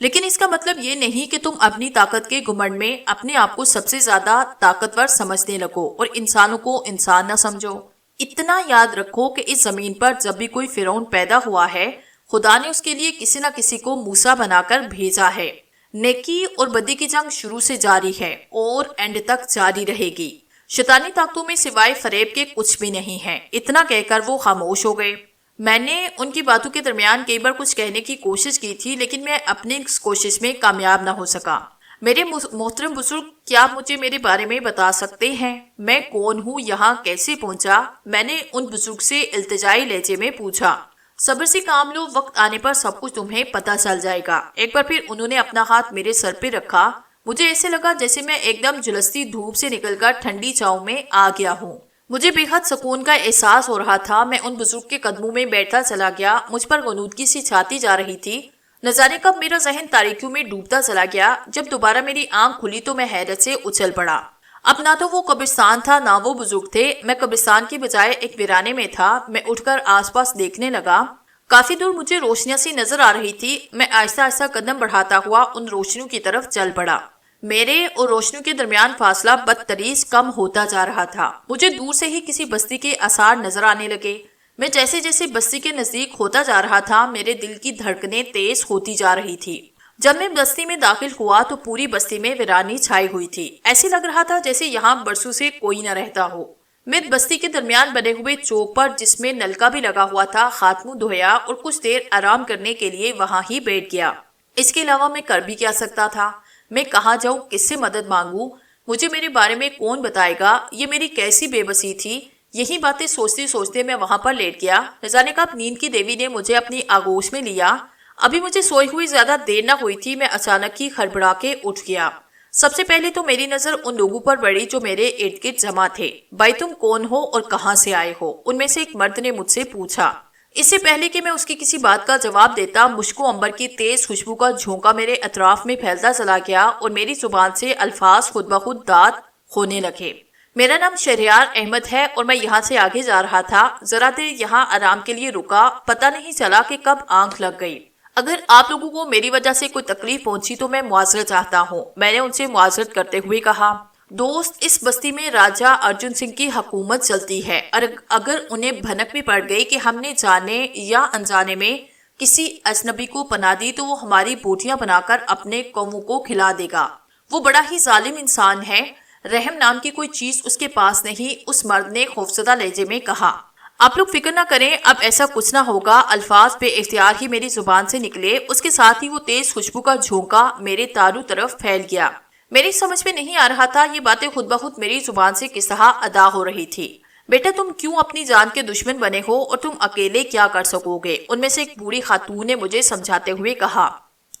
لیکن اس کا مطلب یہ نہیں کہ تم اپنی طاقت کے گھمنڈ میں اپنے آپ کو سب سے زیادہ طاقتور سمجھنے لگو اور انسانوں کو انسان نہ سمجھو۔ اتنا یاد رکھو کہ اس زمین پر جب بھی کوئی فرعون پیدا ہوا ہے، خدا نے اس کے لیے کسی نہ کسی کو موسیٰ بنا کر بھیجا ہے۔ نیکی اور بدی کی جنگ شروع سے جاری ہے اور اینڈ تک جاری رہے گی۔ شیطانی طاقتوں میں سوائے فریب کے کچھ بھی نہیں ہے۔ اتنا کہہ کر وہ خاموش ہو گئے۔ میں نے ان کی باتوں کے درمیان کئی بار کچھ کہنے کی کوشش کی تھی، لیکن میں اپنی اس کوشش میں کامیاب نہ ہو سکا۔ میرے محترم بزرگ، کیا آپ مجھے میرے بارے میں بتا سکتے ہیں؟ میں کون ہوں، یہاں کیسے پہنچا؟ میں نے ان بزرگ سے التجائی لہجے میں پوچھا۔ صبر سے کام لو، وقت آنے پر سب کچھ تمہیں پتہ چل جائے گا۔ ایک بار پھر انہوں نے اپنا ہاتھ میرے سر پہ رکھا۔ مجھے ایسے لگا جیسے میں ایک دم جھلستی دھوپ سے نکل کر ٹھنڈی چھاؤں میں آ گیا ہوں۔ مجھے بے حد سکون کا احساس ہو رہا تھا۔ میں ان بزرگ کے قدموں میں بیٹھتا چلا گیا۔ مجھ پر غنودگی سی چھاتی جا رہی تھی۔ نہ جانے کب میرا ذہن تاریکیوں میں ڈوبتا چلا گیا۔ جب دوبارہ میری آنکھ کھلی تو میں حیرت سے اچھل پڑا۔ اب نہ تو وہ قبرستان تھا، نہ وہ بزرگ تھے۔ میں قبرستان کی بجائے ایک ویرانے میں تھا۔ میں اٹھ کر آس پاس دیکھنے لگا۔ کافی دور مجھے روشنیاں سی نظر آ رہی تھی۔ میں آہستہ آہستہ قدم بڑھاتا ہوا ان روشنیوں کی طرف چل پڑا۔ میرے اور روشنیوں کے درمیان فاصلہ بدتریس کم ہوتا جا رہا تھا۔ مجھے دور سے ہی کسی بستی کے آثار نظر آنے لگے۔ میں جیسے جیسے بستی کے نزدیک ہوتا جا رہا تھا، میرے دل کی دھڑکنیں تیز ہوتی جا رہی تھی۔ جب میں بستی میں داخل ہوا تو پوری بستی میں ویرانی چھائی ہوئی تھی۔ ایسے لگ رہا تھا جیسے یہاں برسوں سے کوئی نہ رہتا ہو۔ میں بستی کے درمیان بنے ہوئے چوک پر، جس میں نلکا بھی لگا ہوا تھا، ہاتھ منہ دھویا اور کچھ دیر آرام کرنے کے لیے وہاں ہی بیٹھ گیا۔ اس کے علاوہ میں کر بھی کیا سکتا تھا؟ میں کہاں جاؤں، کس سے مدد مانگوں؟ مجھے میرے بارے میں کون بتائے گا؟ یہ میری کیسی بے بسی تھی۔ یہی باتیں سوچتے سوچتے میں وہاں پر لیٹ گیا۔ نہ جانے کب نیند کی دیوی نے مجھے اپنی آغوش میں لیا۔ ابھی مجھے سوئی ہوئی زیادہ دیر نہ ہوئی تھی، میں اچانک ہی ہڑبڑا کے اٹھ گیا۔ سب سے پہلے تو میری نظر ان لوگوں پر پڑی جو میرے ارد گرد جمع تھے۔ بھائی تم کون ہو اور کہاں سے آئے ہو؟ ان میں سے ایک مرد نے مجھ سے پوچھا۔ اس سے پہلے کہ میں اس کی کسی بات کا جواب دیتا، مشک و عنبر کی تیز خوشبو کا جھونکا میرے اطراف میں پھیلتا چلا گیا اور میری زبان سے الفاظ خود بخود داد ہونے لگے۔ میرا نام شہریار احمد ہے اور میں یہاں سے آگے جا رہا تھا۔ ذرا دیر یہاں آرام کے لیے رکا، پتہ نہیں چلا کہ کب آنکھ لگ گئی۔ اگر آپ لوگوں کو میری وجہ سے کوئی تکلیف پہنچی تو میں معذرت چاہتا ہوں، میں نے ان سے معذرت کرتے ہوئے کہا۔ دوست، اس بستی میں راجہ ارجن سنگھ کی حکومت چلتی ہے، اور اگر انہیں بھنک بھی پڑ گئی کہ ہم نے جانے یا انجانے میں کسی اجنبی کو پناہ دی تو وہ ہماری بوٹیاں بنا کر اپنے قوموں کو کھلا دے گا۔ وہ بڑا ہی ظالم انسان ہے، رحم نام کی کوئی چیز اس کے پاس نہیں، اس مرد نے خوفزدہ لہجے میں کہا۔ آپ لوگ فکر نہ کریں، اب ایسا کچھ نہ ہوگا۔ الفاظ بے اختیار ہی میری زبان سے نکلے، اس کے ساتھ ہی وہ تیز خوشبو کا جھونکا میرے تاروں طرف پھیل گیا۔ میری سمجھ میں نہیں آ رہا تھا یہ باتیں خود بخود میری زبان سے کس طرح ادا ہو رہی تھی۔ بیٹا تم کیوں اپنی جان کے دشمن بنے ہو اور تم اکیلے کیا کر سکو گے؟ ان میں سے ایک بوڑھی خاتون نے مجھے سمجھاتے ہوئے کہا۔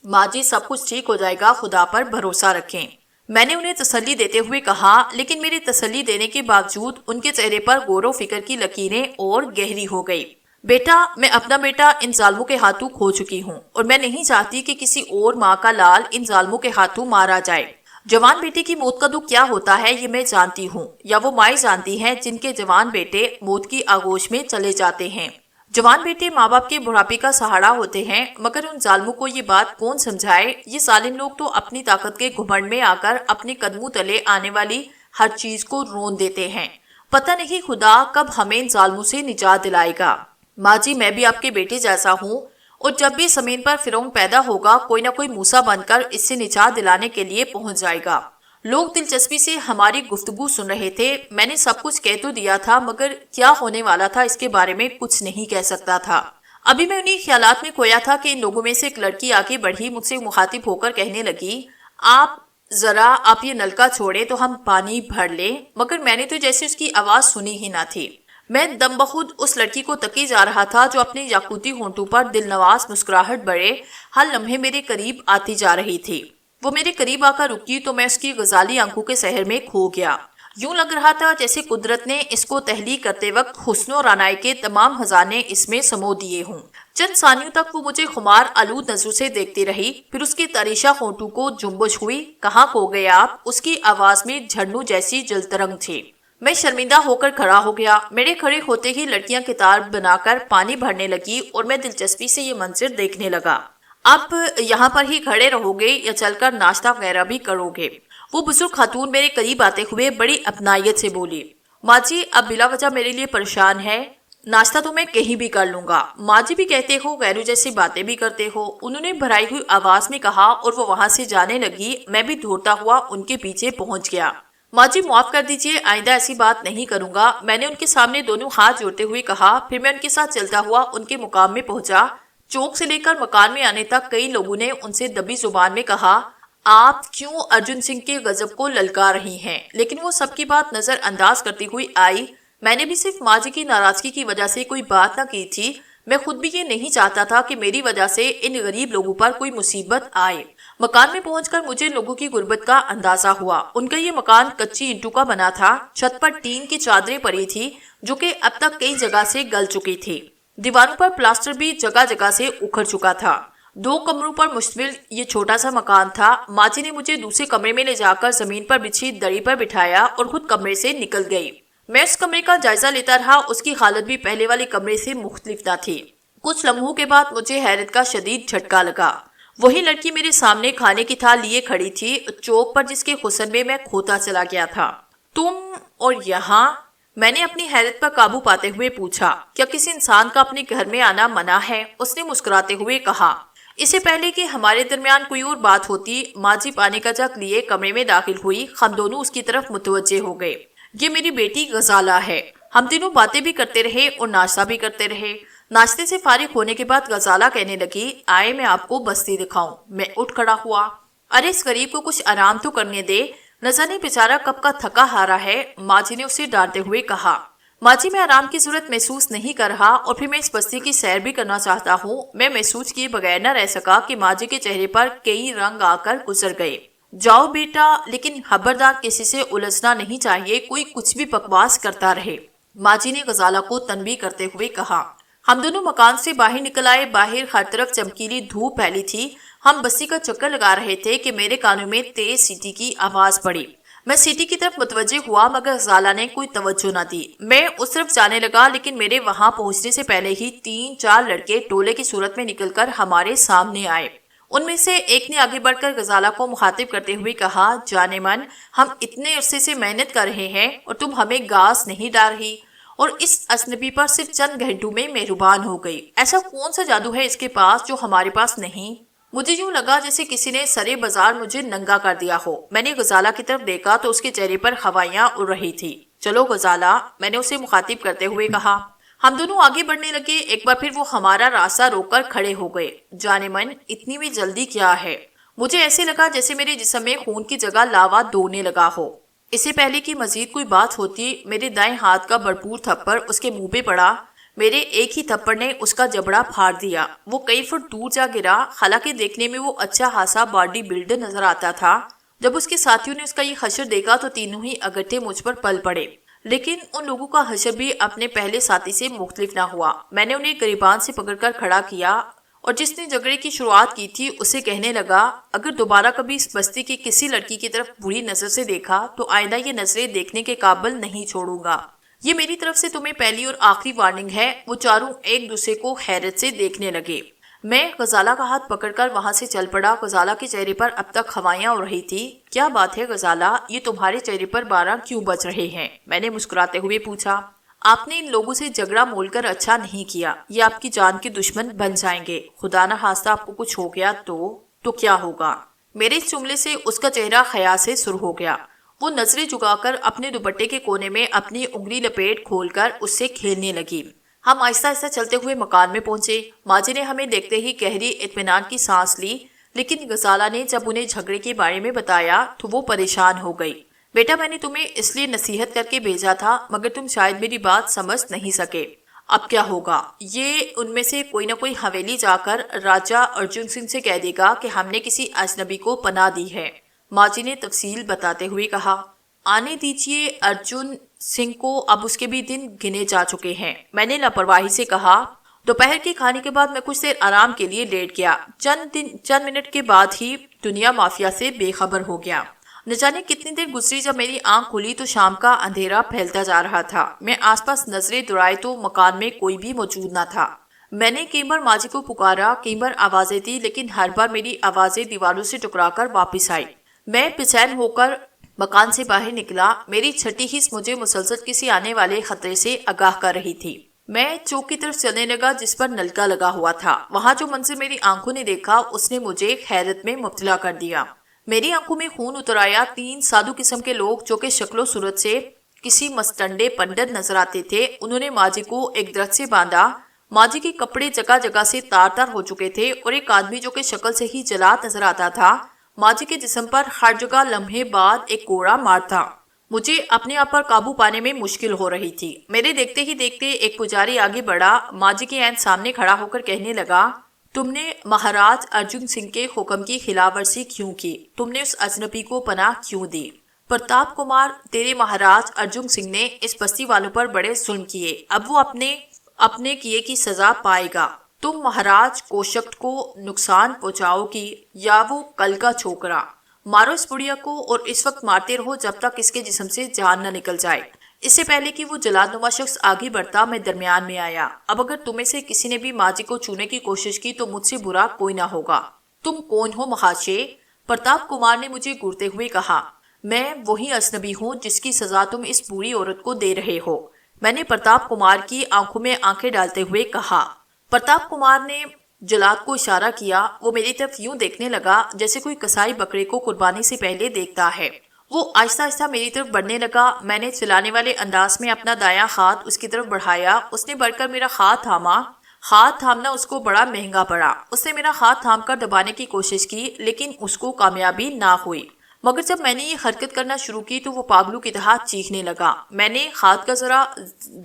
ماں جی سب کچھ ٹھیک ہو جائے گا، خدا پر بھروسہ رکھیں، میں نے انہیں تسلی دیتے ہوئے کہا، لیکن میری تسلی دینے کے باوجود ان کے چہرے پر غور و فکر کی لکیریں اور گہری ہو گئی۔ بیٹا میں اپنا بیٹا ان ظالموں کے ہاتھوں کھو چکی ہوں اور میں نہیں چاہتی کہ کسی اور ماں کا لال ان ظالموں کے ہاتھوں مارا جائے۔ جوان بیٹے کی موت کا دکھ کیا ہوتا ہے یہ میں جانتی ہوں، یا وہ مائیں جانتی ہیں جن کے جوان بیٹے موت کی آغوش میں چلے جاتے ہیں۔ جوان بیٹے ماں باپ کے بڑھاپے کا سہارا ہوتے ہیں، مگر ان ظالموں کو یہ بات کون سمجھائے؟ یہ ظالم لوگ تو اپنی طاقت کے گھمنڈ میں آ کر اپنے قدموں تلے آنے والی ہر چیز کو رون دیتے ہیں۔ پتہ نہیں خدا کب ہمیں ان ظالموں سے نجات دلائے گا۔ ماں جی میں بھی آپ کے بیٹے جیسا ہوں، اور جب بھی زمین پر فرعون پیدا ہوگا کوئی نہ کوئی موسیٰ بن کر اس سے نجات دلانے کے لیے پہنچ جائے گا۔ لوگ دلچسپی سے ہماری گفتگو سن رہے تھے۔ میں نے سب کچھ کہہ تو دیا تھا، مگر کیا ہونے والا تھا اس کے بارے میں کچھ نہیں کہہ سکتا تھا۔ ابھی میں انہی خیالات میں کھویا تھا کہ ان لوگوں میں سے ایک لڑکی آگے بڑھی، مجھ سے مخاطب ہو کر کہنے لگی، آپ یہ نلکا چھوڑیں تو ہم پانی بھر لیں۔ مگر میں نے تو جیسے اس کی آواز سنی ہی نہ تھی۔ میں دم بخود اس لڑکی کو تکی جا رہا تھا جو اپنے یاقوتی ہونٹوں پر دل نواز مسکراہٹ بڑے ہر لمحے میرے قریب آتی جا رہی تھی۔ وہ میرے قریب آ کر رکی تو میں اس کی غزالی آنکھوں کے سحر میں کھو گیا۔ یوں لگ رہا تھا جیسے قدرت نے اس کو تحلیق کرتے وقت حسن و رعنائی کے تمام خزانے اس میں سمو دیے ہوں۔ چند ثانیوں تک وہ مجھے خمار آلود نظروں سے دیکھتی رہی، پھر اس کی تریشہ ہونٹوں کو جنبش ہوئی۔ کہاں کھو گئے آپ؟ اس کی آواز میں جھڑنوں جیسی جلترنگ تھی۔ میں شرمندہ ہو کر کھڑا ہو گیا۔ میرے کھڑے ہوتے ہی لڑکیاں کتار بنا کر پانی بھرنے لگی اور میں دلچسپی سے یہ منظر دیکھنے لگا۔ آپ یہاں پر ہی کھڑے رہو گے یا چل کر ناشتہ وغیرہ بھی کرو گے؟ وہ بزرگ خاتون میرے قریب آتے ہوئے بڑی اپنائیت سے بولی۔ ماں جی اب بلا وجہ میرے لیے پریشان ہے، ناشتہ تو میں کہیں بھی کر لوں گا۔ ماں جی بھی کہتے ہو، غیروں جیسی باتیں بھی کرتے ہو، انہوں نے بھرائی ہوئی آواز میں کہا اور وہ وہاں سے جانے لگی۔ میں بھی دوڑتا ہوا ان کے پیچھے پہنچ گیا۔ ماں جی معاف کر دیجئے، آئندہ ایسی بات نہیں کروں گا، میں نے ان کے سامنے دونوں ہاتھ جوڑتے ہوئے کہا۔ پھر میں ان کے ساتھ چلتا ہوا ان کے مقام میں پہنچا۔ چوک سے لے کر مکان میں آنے تک کئی لوگوں نے ان سے دبی زبان میں کہا، آپ کیوں ارجن سنگھ کے غضب کو للکار رہی ہیں؟ لیکن وہ سب کی بات نظر انداز کرتی ہوئی آئی۔ میں نے بھی صرف ماں جی کی ناراضگی کی وجہ سے کوئی بات نہ کی تھی، میں خود بھی یہ نہیں چاہتا تھا کہ میری وجہ سے ان غریب لوگوں پر کوئی مصیبت آئے۔ مکان میں پہنچ کر مجھے لوگوں کی غربت کا اندازہ ہوا۔ ان کا یہ مکان کچی اینٹوں کا بنا تھا، چھت پر ٹین کی چادریں پڑی تھی جو کہ اب تک کئی جگہ سے گل چکی تھی۔ دیواروں پر پلاسٹر بھی جگہ جگہ سے اکھڑ چکا تھا۔ 2 کمروں پر مشتمل یہ چھوٹا سا مکان تھا۔ ماں جی نے مجھے دوسرے کمرے میں لے جا کر زمین پر بچھی دری پر بٹھایا اور خود کمرے سے نکل گئی۔ میں اس کمرے کا جائزہ لیتا رہا، اس کی حالت بھی پہلے والے کمرے سے مختلف نہ تھی۔ کچھ لمحوں کے بعد مجھے حیرت کا شدید جھٹکا لگا۔ وہی لڑکی میرے سامنے کھانے کی تھال لیے کھڑی تھی، چوک پر جس کے حسن میں کھوتا چلا گیا تھا۔ تم اور یہاں؟ میں نے اپنی حیرت پر قابو پاتے ہوئے پوچھا۔ کیا کسی انسان کا اپنے گھر میں آنا منع ہے؟ اس نے مسکراتے ہوئے کہا۔ اس سے پہلے کہ ہمارے درمیان کوئی اور بات ہوتی، ماں جی پانی کا جگ لیے کمرے میں داخل ہوئی۔ ہم دونوں اس کی طرف متوجہ ہو گئے۔ یہ میری بیٹی غزالہ ہے۔ ہم تینوں باتیں بھی کرتے رہے اور ناشتہ بھی کرتے رہے۔ ناشتے سے فارغ ہونے کے بعد غزالہ کہنے لگی، آئے میں آپ کو بستی دکھاؤں۔ میں اٹھ کھڑا ہوا۔ ارے اس غریب کو کچھ آرام تو کرنے دے، نہ جانے بیچارہ کب کا تھکا ہارا ہے، ماں جی نے اسے ڈانٹتے ہوئے کہا۔ ماں جی میں آرام کی ضرورت محسوس نہیں کر رہا اور پھر میں اس بستی کی سیر بھی کرنا چاہتا ہوں۔ میں محسوس کیے بغیر نہ رہ سکا کہ ماں جی کے چہرے پر کئی رنگ آ کر گزر گئے۔ جاؤ بیٹا، لیکن خبردار کسی سے الجھنا نہیں چاہیے، کوئی کچھ بھی بکواس کرتا رہے، ماں جی نے غزالہ کو تنبیہ کرتے ہوئے کہا۔ ہم دونوں مکان سے باہر نکل آئے۔ باہر ہر طرف چمکیلی دھوپ پھیلی تھی۔ ہم بستی کا چکر لگا رہے تھے کہ میرے کانوں میں تیز سیٹی کی آواز پڑی۔ میں سیٹی کی طرف متوجہ ہوا مگر غزالہ نے کوئی توجہ نہ دی۔ میں اس طرف جانے لگا لیکن میرے وہاں پہنچنے سے پہلے ہی 3-4 لڑکے ٹولے کی صورت میں نکل کر ہمارے سامنے آئے۔ ان میں سے ایک نے آگے بڑھ کر غزالہ کو مخاطب کرتے ہوئے کہا، جان من، ہم اتنے عرصے سے محنت کر رہے ہیں اور تم ہمیں گھاس نہیں ڈال رہی اور اس اجنبی پر صرف چند گھنٹوں میں مہربان ہو گئی۔ ایسا کون سا جادو ہے اس کے پاس جو ہمارے پاس نہیں؟ مجھے یوں لگا جیسے کسی نے سرے بازار مجھے ننگا کر دیا ہو۔ میں نے غزالہ کی طرف دیکھا تو اس کے چہرے پر ہوائیاں اڑ رہی تھی۔ چلو غزالہ، میں نے اسے مخاطب کرتے ہوئے کہا۔ ہم دونوں آگے بڑھنے لگے۔ ایک بار پھر وہ ہمارا راستہ روک کر کھڑے ہو گئے۔ جان من، اتنی بھی جلدی کیا ہے؟ مجھے ایسے لگا جیسے میرے جسم میں خون کی جگہ لاوا دوڑنے لگا ہو۔ اس سے پہلے کہ مزید کوئی بات ہوتی، میرے دائیں ہاتھ کا بھرپور تھپڑ اس کے منہ پہ پڑا۔ میرے ایک ہی تھپڑ نے اس کا جبڑا پھاڑ دیا۔ وہ کئی فٹ دور جا گرا۔ حالانکہ دیکھنے میں وہ اچھا خاصا باڈی بلڈر نظر آتا تھا۔ جب اس کے ساتھیوں نے اس کا یہ حشر دیکھا تو تینوں ہی اگٹھے مجھ پر پل پڑے۔ لیکن ان لوگوں کا حشر بھی اپنے پہلے ساتھی سے مختلف نہ ہوا۔ میں نے انہیں گریبان سے پکڑ کر کھڑا کیا اور جس نے جھگڑے کی شروعات کی تھی اسے کہنے لگا، اگر دوبارہ کبھی اس بستی کی کسی لڑکی کی طرف بری نظر سے دیکھا تو آئندہ یہ نظریں دیکھنے کے قابل نہیں چھوڑوں گا۔ یہ میری طرف سے تمہیں پہلی اور آخری وارننگ ہے۔ وہ چاروں ایک دوسرے کو حیرت سے دیکھنے لگے۔ میں غزالہ کا ہاتھ پکڑ کر وہاں سے چل پڑا۔ غزالہ کے چہرے پر اب تک ہوائیاں اڑ رہی تھی۔ کیا بات ہے غزالہ، یہ تمہارے چہرے پر بارہ کیوں بچ رہے ہیں؟ میں نے مسکراتے ہوئے پوچھا۔ آپ نے ان لوگوں سے جھگڑا مول کر اچھا نہیں کیا، یہ آپ کی جان کے دشمن بن جائیں گے۔ خدا نہ خواستہ آپ کو کچھ ہو گیا تو کیا ہوگا؟ میرے اس جملے سے اس کا چہرہ خیال سے سر ہو گیا۔ وہ نظریں جھکا کر اپنے دوپٹے کے کونے میں اپنی انگلی لپیٹ کھول کر اس سے کھیلنے لگی۔ ہم آہستہ آہستہ چلتے ہوئے مکان میں پہنچے۔ ماں جی نے ہمیں دیکھتے ہی گہری اطمینان کی سانس لی، لیکن غزالہ نے جب انہیں جھگڑے کے بارے میں بتایا تو وہ پریشان ہو گئی۔ بیٹا، میں نے تمہیں اس لیے نصیحت کر کے بھیجا تھا مگر تم شاید میری بات سمجھ نہیں سکے۔ اب کیا ہوگا؟ یہ ان میں سے کوئی نہ کوئی حویلی جا کر راجہ ارجن سنگھ سے کہہ دے گا کہ ہم نے کسی اجنبی کو پناہ دی ہے۔ ماں جی نے تفصیل بتاتے ہوئے کہا، آنے دیجئے ارجن سنگھ کو، اب اس کے بھی دن گنے جا چکے ہیں۔ میں نے لاپرواہی سے کہا۔ دوپہر کے کھانے کے بعد میں کچھ دیر آرام کے لیے لیٹ گیا۔ چند منٹ کے بعد ہی دنیا مافیا سے بے خبر ہو گیا۔ نہ جانے کتنی دیر گزری، جب میری آنکھ کھلی تو شام کا اندھیرا پھیلتا جا رہا تھا۔ میں آس پاس نظریں دوڑائی تو مکان میں کوئی بھی موجود نہ تھا۔ میں نے کئی بار ماجی کو پکارا، کئی بار آوازیں دی، لیکن ہر بار میری آوازیں دیواروں سے ٹکرا کر واپس آئی۔ میں بے-چین ہو کر مکان سے باہر نکلا۔ میری چھٹی حس مجھے مسلسل کسی آنے والے خطرے سے آگاہ کر رہی تھی۔ میں چوک کی طرف چلنے لگا جس پر نلکا لگا ہوا تھا۔ وہاں جو منظر میری آنکھوں نے دیکھا اس نے مجھے حیرت میں مبتلا کر دیا۔ میری آنکھوں میں خون اتر آیا۔ 3 سادھو قسم کے لوگ جو کہ شکل و صورت سے کسی مستنڈے پنڈت نظر آتے تھے، انہوں نے ماجی کو ایک درخت سے باندھا۔ ماجی کے کپڑے جگہ جگہ سے تار تار ہو چکے تھے اور ایک آدمی جو کہ شکل سے ہی جلاد نظر آتا تھا، ماجی کے جسم پر ہر جگہ لمحے بعد ایک کوڑا مار تھا۔ مجھے اپنے آپ پر قابو پانے میں مشکل ہو رہی تھی۔ میرے دیکھتے ہی دیکھتے ایک پجاری آگے بڑھا، ماجی کے عین سامنے کھڑا ہو کر کہنے لگا، تم نے مہاراج ارجن سنگھ کے حکم کی خلاف ورزی کیوں کی؟ تم نے اس اجنبی کو پناہ کیوں دی؟ پرتاپ کمار، تیرے مہاراج ارجن سنگھ نے اس بستی والوں پر بڑے ظلم کیے، اب وہ اپنے کیے کی سزا پائے گا۔ تم مہاراج کوشکٹ کو نقصان پہنچاؤ گی یا وہ کل کا چھوکرا؟ مارو اس بڑھیا کو اور اس وقت مارتے رہو جب تک اس کے جسم سے جان نہ نکل جائے۔ اس سے پہلے کہ وہ جلاد نما شخص آگے بڑھتا، میں درمیان میں آیا۔ اب اگر تمہیں سے کسی نے بھی ماجی کو چھونے کی کوشش کی تو مجھ سے برا کوئی نہ ہوگا۔ تم کون ہو مہاشے؟ پرتاپ کمار نے مجھے گھورتے ہوئے کہا۔ میں وہی اجنبی ہوں جس کی سزا تم اس بوڑھی عورت کو دے رہے ہو، میں نے پرتاپ کمار کی آنکھوں میں آنکھیں ڈالتے ہوئے کہا۔ پرتاپ کمار نے جلاد کو اشارہ کیا۔ وہ میری طرف یوں دیکھنے لگا جیسے کوئی کسائی بکرے کو قربانی سے پہلے دیکھتا ہے۔ وہ آہستہ آہستہ میری طرف بڑھنے لگا۔ میں نے چلانے والے انداز میں اپنا دایاں ہاتھ اس کی طرف بڑھایا۔ اس نے بڑھ کر میرا ہاتھ تھاما۔ ہاتھ تھامنا اس کو بڑا مہنگا پڑا۔ اس نے میرا ہاتھ تھام کر دبانے کی کوشش کی لیکن اس کو کامیابی نہ ہوئی، مگر جب میں نے یہ حرکت کرنا شروع کی تو وہ پاگلوں کی طرح چیخنے لگا۔ میں نے ہاتھ کا ذرا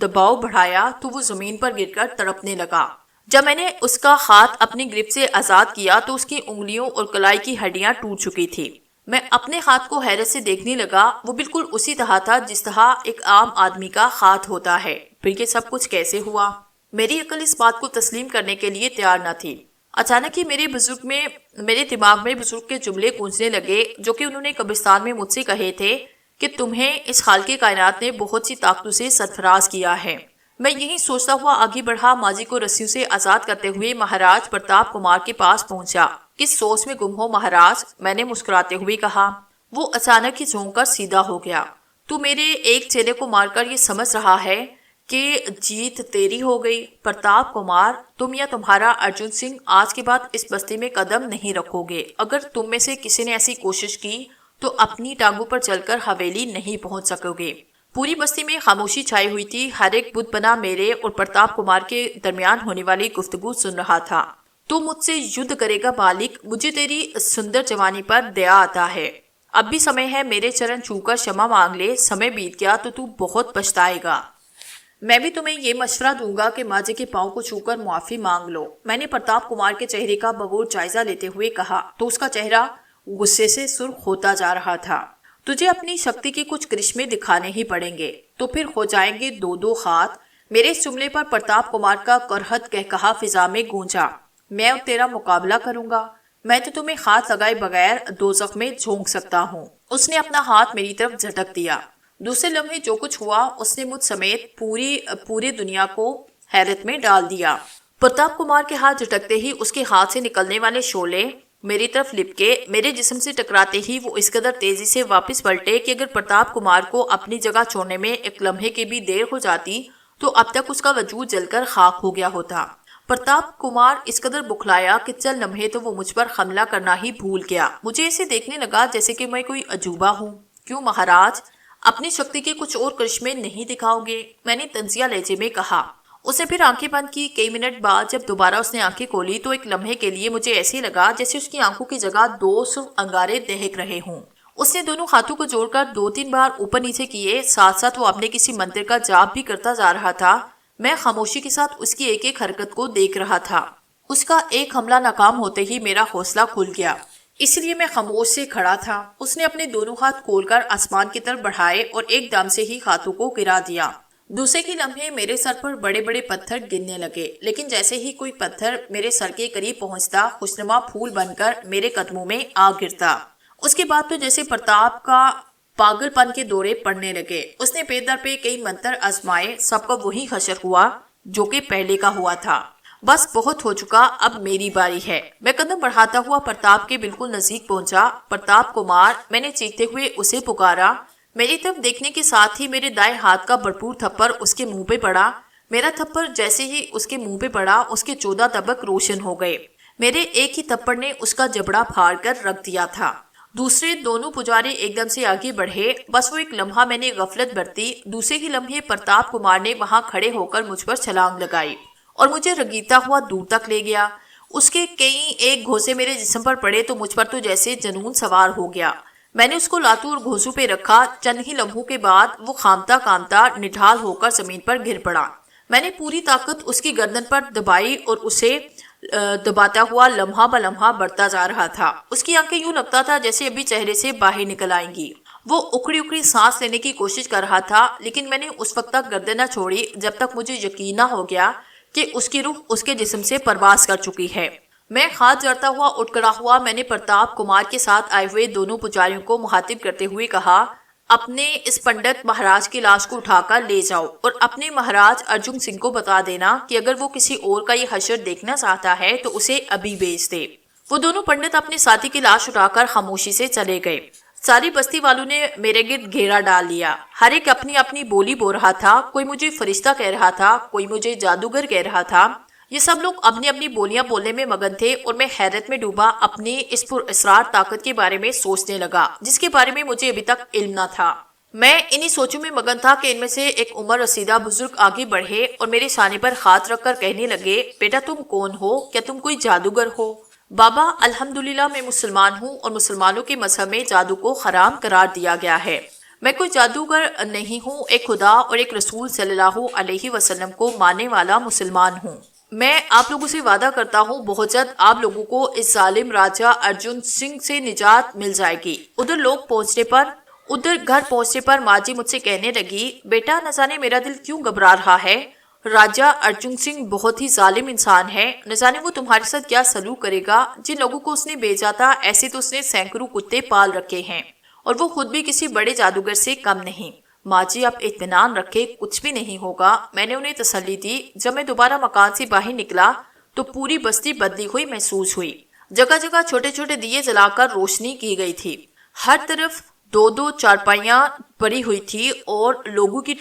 دباؤ بڑھایا تو وہ زمین پر گر کر تڑپنے لگا۔ جب میں نے اس کا ہاتھ اپنی گرفت سے آزاد کیا تو اس کی انگلیوں اور کلائی کی ہڈیاں ٹوٹ چکی تھی۔ میں اپنے ہاتھ کو حیرت سے دیکھنے لگا۔ وہ بالکل اسی طرح تھا جس طرح ایک عام آدمی کا ہاتھ ہوتا ہے۔ پھر یہ سب کچھ کیسے ہوا؟ میری عقل اس بات کو تسلیم کرنے کے لیے تیار نہ تھی۔ اچانک ہی میرے دماغ میں بزرگ کے جملے گونجنے لگے جو کہ انہوں نے قبرستان میں مجھ سے کہے تھے کہ تمہیں اس خالق کائنات نے بہت سی طاقتوں سے سرفراز کیا ہے۔ میں یہی سوچتا ہوا آگے بڑھا۔ ماضی کو رسیوں سے آزاد کرتے ہوئے مہاراج پرتاپ کمار کے پاس پہنچا۔ کس سوچ میں گم ہو مہاراج؟ میں نے مسکراتے ہوئے کہا۔ وہ اچانک ہی جھونک کر سیدھا ہو گیا۔ تو میرے ایک چیلے کو مار کر یہ سمجھ رہا ہے کہ جیت تیری ہو گئی؟ پرتاپ کمار، تم یا تمہارا ارجن سنگھ آج کے بعد اس بستی میں قدم نہیں رکھو گے۔ اگر تم میں سے کسی نے ایسی کوشش کی تو اپنی ٹانگوں پر چل کر حویلی نہیں پہنچ سکو گے۔ پوری بستی میں خاموشی چھائی ہوئی تھی۔ ہر ایک بت بنا میرے اور پرتاپ کمار کے درمیان ہونے والی گفتگو سن رہا تھا۔ تو مجھ سے یدھ کرے گا بالک؟ مجھے تیری سندر جوانی پر دیا آتا ہے۔ اب بھی سمے ہے، میرے چرن چھو کر شمع مانگ لے۔ سمے بیت گیا تو بہت پچھتائے گا۔ میں بھی تمہیں یہ مشورہ دوں گا کہ ماجی کے پاؤں کو چھو کر معافی مانگ لو، میں نے پرتاپ کمار کے چہرے کا بغور جائزہ لیتے ہوئے کہا۔ تو اس کا چہرہ غصے سے سرخ ہوتا جا رہا تھا۔ تجھے اپنی شکتی کے کچھ کرشمے دکھانے ہی پڑیں گے، تو پھر ہو جائیں گے 2 ہاتھ۔ میرے اس جملے پر پرتاپ کمار کا کرہت کہکہا فضا میں گونجا۔ میں اب تیرا مقابلہ کروں گا، میں تو تمہیں ہاتھ لگائے بغیر دوزخ میں جھونک سکتا ہوں۔ اس نے اپنا ہاتھ میری طرف جھٹک دیا۔ دوسرے لمحے جو کچھ ہوا اس نے مجھ سمیت پوری دنیا کو حیرت میں ڈال دیا۔ پرتاپ کمار کے ہاتھ جھٹکتے ہی اس کے ہاتھ سے نکلنے والے شعلے میری طرف لپکے۔ میرے جسم سے ٹکراتے ہی وہ اس قدر تیزی سے واپس پلٹے کہ اگر پرتاپ کمار کو اپنی جگہ چھوڑنے میں ایک لمحے کی بھی دیر ہو جاتی تو اب تک اس کا وجود جل کر خاک ہو گیا ہوتا۔ پرتاپ کمار اس قدر بکھلایا کہ چند لمحے تو وہ مجھ پر حملہ کرنا ہی بھول گیا۔ مجھے اسے دیکھنے لگا جیسے کہ میں کوئی عجوبہ ہوں۔ کیوں مہاراج، اپنی شکتی کے کچھ اور کرشمے نہیں دکھاؤ گے؟ میں نے طنزیہ لہجے میں کہا۔ اس نے پھر آنکھیں بند کی۔ کئی منٹ بعد جب دوبارہ اس نے آنکھیں کھولی تو ایک لمحے کے لیے مجھے ایسے لگا جیسے اس کی آنکھوں کی جگہ 2 سرخ انگارے دہک رہے ہوں۔ اس نے دونوں ہاتھوں کو جوڑ کر 2-3 بار اوپر نیچے کیے، ساتھ ساتھ وہ اپنے کسی منتر کا جاپ بھی کرتا جا رہا تھا۔ میں خاموشی کے ساتھ اس کی ایک ایک حرکت کو دیکھ رہا تھا۔ اس کا ایک حملہ ناکام ہوتے ہی میرا حوصلہ کھل گیا، اس لیے میں خاموش سے کھڑا تھا۔ اس نے اپنے دونوں ہاتھ کھول کر آسمان کی طرف بڑھائے اور ایک دم سے ہی ہاتھوں کو گرا دیا۔ دوسرے کے لمحے میرے سر پر بڑے بڑے پتھر گرنے لگے، لیکن جیسے ہی کوئی پتھر میرے سر کے قریب پہنچتا خوشنما پھول بن کر میرے قدموں میں آ گرتا۔ اس کے بعد تو جیسے پرتاپ کا پاگل پن کے دورے پڑنے لگے۔ اس نے پے در پہ کئی منتر آزمائے، سب کا وہی حشر ہوا جو کہ پہلے کا ہوا تھا۔ بس بہت ہو چکا، اب میری باری ہے۔ میں قدم بڑھاتا ہوا پرتاپ کے بالکل نزدیک پہنچا۔ پرتاپ کمار، میں نے چیختے ہوئے اسے پکارا۔ میری طرف دیکھنے کے ساتھ ہی میرے دائیں ہاتھ کا بھرپور تھپڑ اس کے منہ پہ پڑا۔ میرا تھپڑ جیسے ہی اس کے منہ پہ پڑا، اس کے 14 طبق روشن ہو گئے۔ میرے ایک ہی تھپڑ نے اس کا جبڑا پھاڑ کر رکھ دیا تھا۔ دوسرے دونوں پجارے ایک دم سے آگے بڑھے۔ بس وہ ایک لمحہ میں نے غفلت برتی، دوسرے ہی لمحے پرتاپ کمار نے وہاں کھڑے ہو کر مجھ پر چھلانگ لگائی اور مجھے رگیتا ہوا دور تک لے گیا۔ اس کے کئی ایک گھوسے میرے جسم پر پڑے تو مجھ پر تو جیسے جنون سوار ہو گیا۔ میں نے اس کو لاتوں اور گھوسوں پہ رکھا۔ چند ہی لمحوں کے بعد وہ کھامتا کامتا نڈھال ہو کر زمین پر گر پڑا۔ میں نے پوری طاقت اس کی گردن پر دبائی اور اسے دباتا ہوا لمحہ بہ لمحہ بڑھتا جا رہا تھا۔ اس کی آنکھیں یوں لگتا تھا جیسے ابھی چہرے سے باہر نکل آئیں گی۔ وہ اکڑی اکڑی سانس لینے کی کوشش کر رہا تھا، لیکن میں نے اس وقت تک گردن نہ چھوڑی جب تک مجھے یقین نہ ہو گیا کہ اس کی روح اس کے جسم سے پرواز کر چکی ہے۔ میں ہاتھ جڑتا ہوا اٹھ کھڑا ہوا۔ میں نے پرتاپ کمار کے ساتھ آئے ہوئے دونوں پجاریوں کو مخاطب کرتے ہوئے کہا، اپنے اس پنڈت مہاراج کی لاش کو اٹھا کر لے جاؤ اور اپنے مہاراج ارجن سنگھ کو بتا دینا کہ اگر وہ کسی اور کا یہ حشر دیکھنا چاہتا ہے تو اسے ابھی بھیج دے۔ وہ دونوں پنڈت اپنے ساتھی کی لاش اٹھا کر خاموشی سے چلے گئے۔ ساری بستی والوں نے میرے گرد گھیرا ڈال لیا۔ ہر ایک اپنی اپنی بولی بول رہا تھا۔ کوئی مجھے فرشتہ کہہ رہا تھا، کوئی مجھے جادوگر کہہ رہا تھا۔ یہ سب لوگ اپنی اپنی بولیاں بولنے میں مگن تھے اور میں حیرت میں ڈوبا اپنی اس پر اسرار طاقت کے بارے میں سوچنے لگا جس کے بارے میں مجھے ابھی تک علم نہ تھا۔ میں انہی سوچوں میں مگن تھا کہ ان میں سے ایک عمر رسیدہ بزرگ آگے بڑھے اور میرے سانے پر ہاتھ رکھ کر کہنے لگے، بیٹا تم کون ہو؟ کیا تم کوئی جادوگر ہو؟ بابا الحمدللہ میں مسلمان ہوں اور مسلمانوں کے مذہب میں جادو کو حرام قرار دیا گیا ہے۔ میں کوئی جادوگر نہیں ہوں، ایک خدا اور ایک رسول صلی اللہ علیہ وسلم کو ماننے والا مسلمان ہوں۔ میں آپ لوگوں سے وعدہ کرتا ہوں بہت جلد آپ لوگوں کو اس ظالم راجہ ارجن سنگھ سے نجات مل جائے گی۔ ادھر گھر پہنچنے پر ماں جی مجھ سے کہنے لگی، بیٹا نہ جانے میرا دل کیوں گھبرا رہا ہے۔ راجہ ارجن سنگھ بہت ہی ظالم انسان ہے، نہ جانے وہ تمہارے ساتھ کیا سلوک کرے گا۔ جن لوگوں کو اس نے بھیجا تھا ایسے تو اس نے سینکڑوں کتے پال رکھے ہیں اور وہ خود بھی کسی بڑے جادوگر سے کم نہیں۔ ماں جی آپ اطمینان رکھے، کچھ بھی نہیں ہوگا، میں نے انہیں تسلی دی۔ جب میں دوبارہ مکان سے باہر نکلا تو پوری بستی بدلی ہوئی محسوس ہوئی۔ جگہ جگہ چھوٹے چھوٹے دیے جلا کر روشنی کی گئی تھی۔ ہر طرف دو دو چارپائیاں پڑی ہوئی تھی اور لوگوں کی